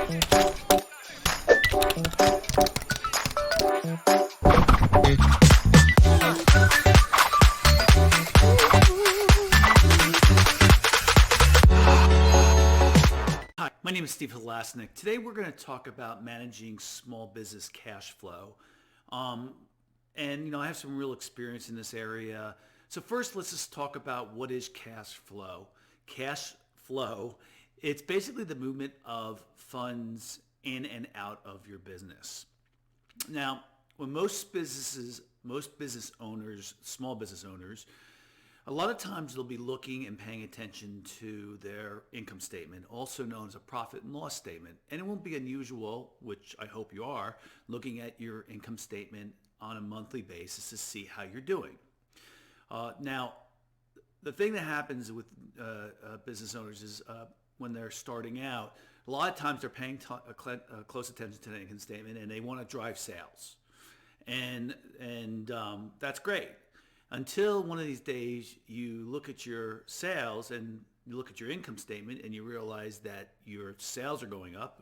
Hi, my name is Steve Halasnik. Today we're going to talk about managing small business cash flow. I have some real experience in this area. So first, let's just talk about what is cash flow. Cash flow, it's basically the movement of funds in and out of your business. Now, when most business owners, small business owners, a lot of times they'll be looking and paying attention to their income statement, also known as a profit and loss statement. And it won't be unusual, which I hope you are, looking at your income statement on a monthly basis to see how you're doing. Now, the thing that happens with business owners is when they're starting out, a lot of times they're paying close attention to the income statement and they want to drive sales. And that's great. Until one of these days you look at your sales and you look at your income statement and you realize that your sales are going up,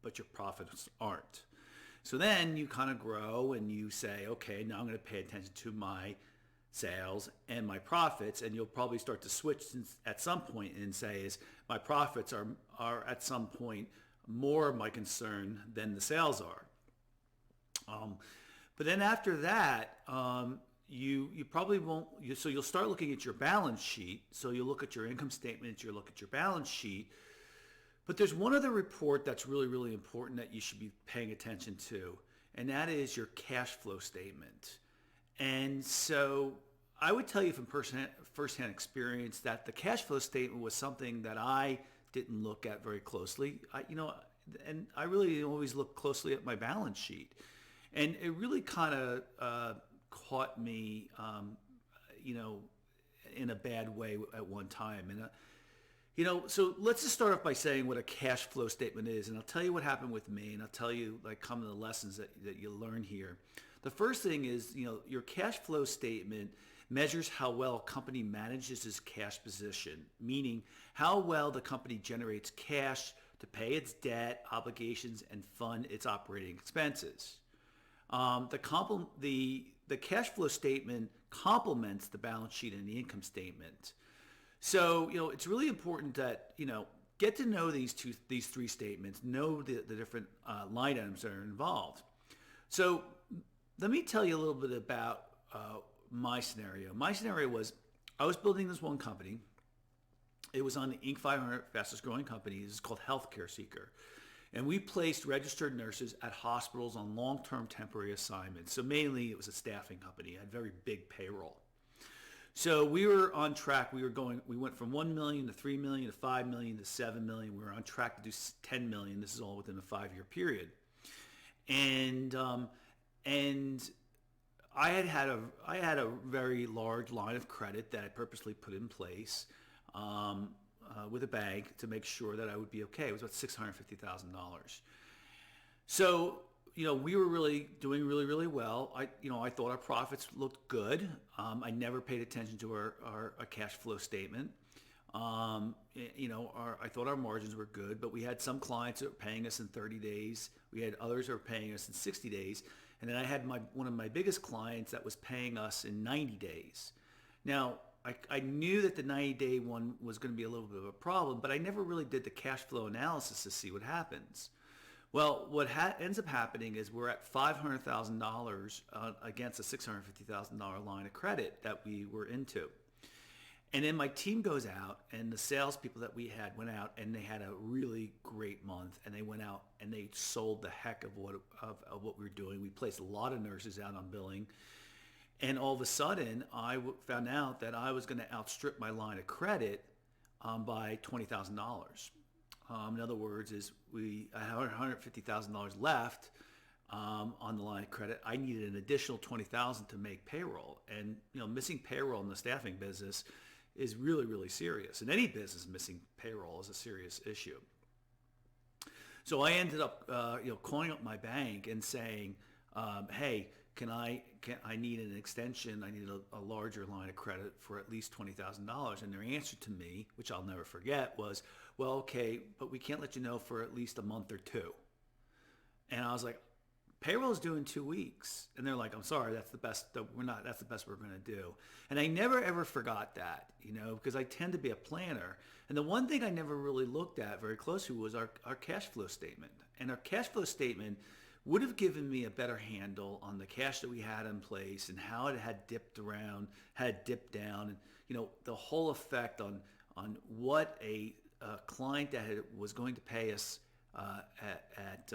but your profits aren't. So then you kind of grow and you say, okay, now I'm going to pay attention to my sales and my profits, and you'll probably start to switch at some point and say is my profits are at some point more of my concern than the sales are. But then after that, you probably won't, so you'll start looking at your balance sheet. So you'll look at your income statement, you'll look at your balance sheet. But there's one other report that's really, really important that you should be paying attention to, and that is your cash flow statement. And so I would tell you from firsthand experience that the cash flow statement was something that I didn't look at very closely. And I really always look closely at my balance sheet. And it really kind of caught me, in a bad way at one time. And so let's just start off by saying what a cash flow statement is, and I'll tell you what happened with me, and I'll tell you some of the lessons that you learn here. The first thing is, your cash flow statement measures how well a company manages its cash position, meaning how well the company generates cash to pay its debt, obligations, and fund its operating expenses. The cash flow statement complements the balance sheet and the income statement. So, it's really important that, get to know these three statements, know the different line items that are involved. So let me tell you a little bit about my scenario. My scenario was I was building this one company. It was on the Inc. 500 fastest growing companies. It's called Healthcare Seeker. And we placed registered nurses at hospitals on long-term temporary assignments. So mainly it was a staffing company. It had very big payroll. So we were on track. We went from 1 million to 3 million to 5 million to 7 million. We were on track to do 10 million. This is all within a 5-year period. And I had a very large line of credit that I purposely put in place with a bank to make sure that I would be okay. It was about $650,000. So, we were really doing really, really well. I thought our profits looked good. I never paid attention to our cash flow statement. I thought our margins were good, but we had some clients that were paying us in 30 days. We had others that were paying us in 60 days. And then I had one of my biggest clients that was paying us in 90 days. Now, I knew that the 90-day one was going to be a little bit of a problem, but I never really did the cash flow analysis to see what happens. Well, what ends up happening is we're at $500,000 against a $650,000 line of credit that we were into. And then my team goes out, and the salespeople that we had went out, and they had a really great month. And they went out and they sold the heck of what we were doing. We placed a lot of nurses out on billing. And all of a sudden, I found out that I was going to outstrip my line of credit by $20,000. In other words, I had $150,000 left on the line of credit. I needed an additional $20,000 to make payroll, and missing payroll in the staffing business is really, really serious. In any business, missing payroll is a serious issue. So I ended up, calling up my bank and saying, "Hey, I need an extension? I need a larger line of credit for at least $20,000. And their answer to me, which I'll never forget, was, well, okay, but we can't let you know for at least a month or two. And I was like, payroll is due in 2 weeks. And they're like, I'm sorry, that's the best we're going to do. And I never ever forgot that, because I tend to be a planner. And the one thing I never really looked at very closely was our cash flow statement. And our cash flow statement would have given me a better handle on the cash that we had in place and how it had dipped down, and the whole effect on what a client that was going to pay us at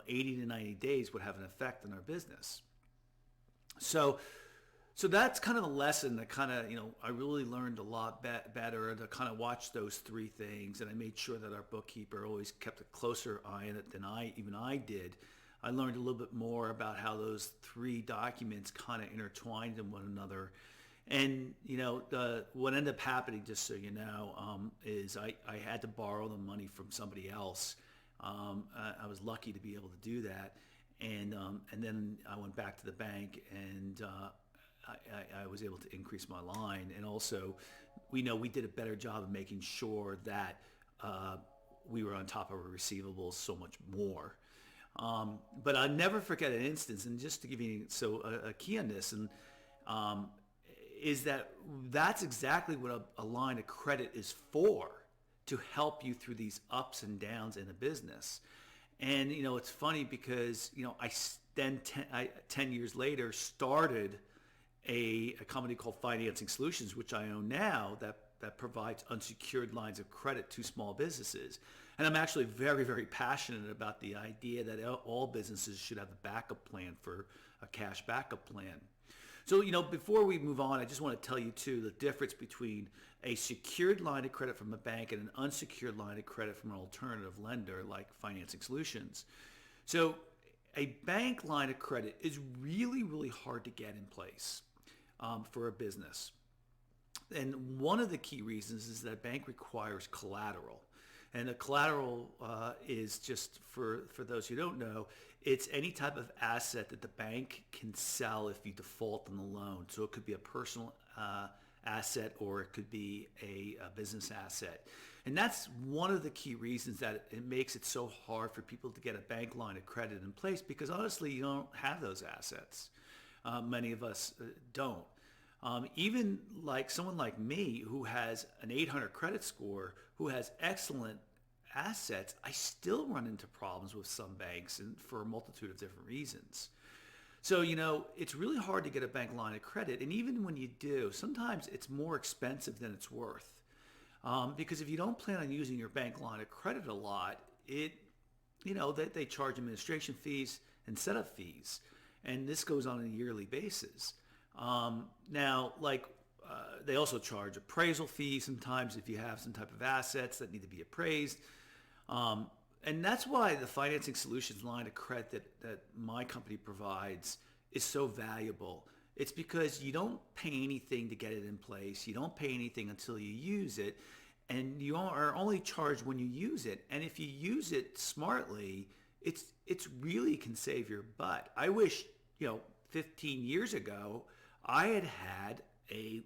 80 to 90 days would have an effect on our business. So that's kind of a lesson that kind of, I really learned a lot better to kind of watch those three things. And I made sure that our bookkeeper always kept a closer eye on it than I did. I learned a little bit more about how those three documents kind of intertwined in one another. And, what ended up happening, just so you know, is I had to borrow the money from somebody else. I was lucky to be able to do that. And then I went back to the bank and I was able to increase my line. And also, we did a better job of making sure that we were on top of our receivables so much more. But I'll never forget an instance, and just to give you a key on this, and is that's exactly what a line of credit is for, to help you through these ups and downs in a business. And it's funny because I then 10 years later started a company called Financing Solutions, which I own now, that provides unsecured lines of credit to small businesses. And I'm actually very, very passionate about the idea that all businesses should have a backup plan, for a cash backup plan. So, before we move on, I just want to tell you too the difference between a secured line of credit from a bank and an unsecured line of credit from an alternative lender like Financing Solutions. So a bank line of credit is really, really hard to get in place for a business. And one of the key reasons is that a bank requires collateral. And the collateral is, just for those who don't know, it's any type of asset that the bank can sell if you default on the loan. So it could be a personal asset, or it could be a business asset. And that's one of the key reasons that it makes it so hard for people to get a bank line of credit in place, because honestly, you don't have those assets. Many of us don't. Even like someone like me who has an 800 credit score, who has excellent assets, I still run into problems with some banks, and for a multitude of different reasons. So, it's really hard to get a bank line of credit. And even when you do, sometimes it's more expensive than it's worth. Because if you don't plan on using your bank line of credit a lot, they charge administration fees and setup fees. And this goes on a yearly basis. They also charge appraisal fees sometimes if you have some type of assets that need to be appraised. And that's why the Financing Solutions line of credit that my company provides is so valuable. It's because you don't pay anything to get it in place. You don't pay anything until you use it. And you are only charged when you use it. And if you use it smartly, it's really can save your butt. I wish, 15 years ago, I had a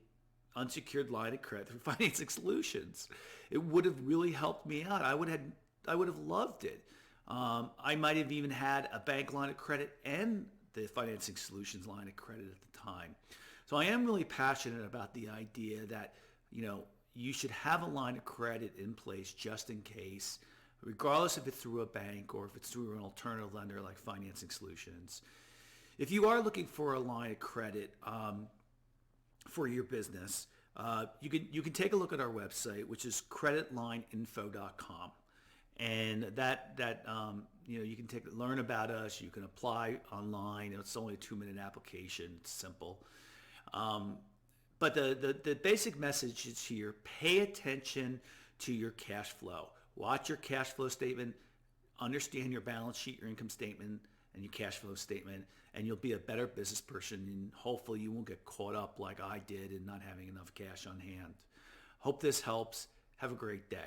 unsecured line of credit through Financing Solutions. It would have really helped me out. I would have loved it. I might have even had a bank line of credit and the Financing Solutions line of credit at the time. So I am really passionate about the idea that, you should have a line of credit in place just in case, regardless if it's through a bank or if it's through an alternative lender like Financing Solutions. If you are looking for a line of credit for your business, you can take a look at our website, which is creditlineinfo.com. And you can learn about us. You can apply online. It's only a 2-minute application. It's simple. But the basic message is here: pay attention to your cash flow. Watch your cash flow statement. Understand your balance sheet, your income statement, and your cash flow statement, and you'll be a better business person. And hopefully, you won't get caught up like I did in not having enough cash on hand. Hope this helps. Have a great day.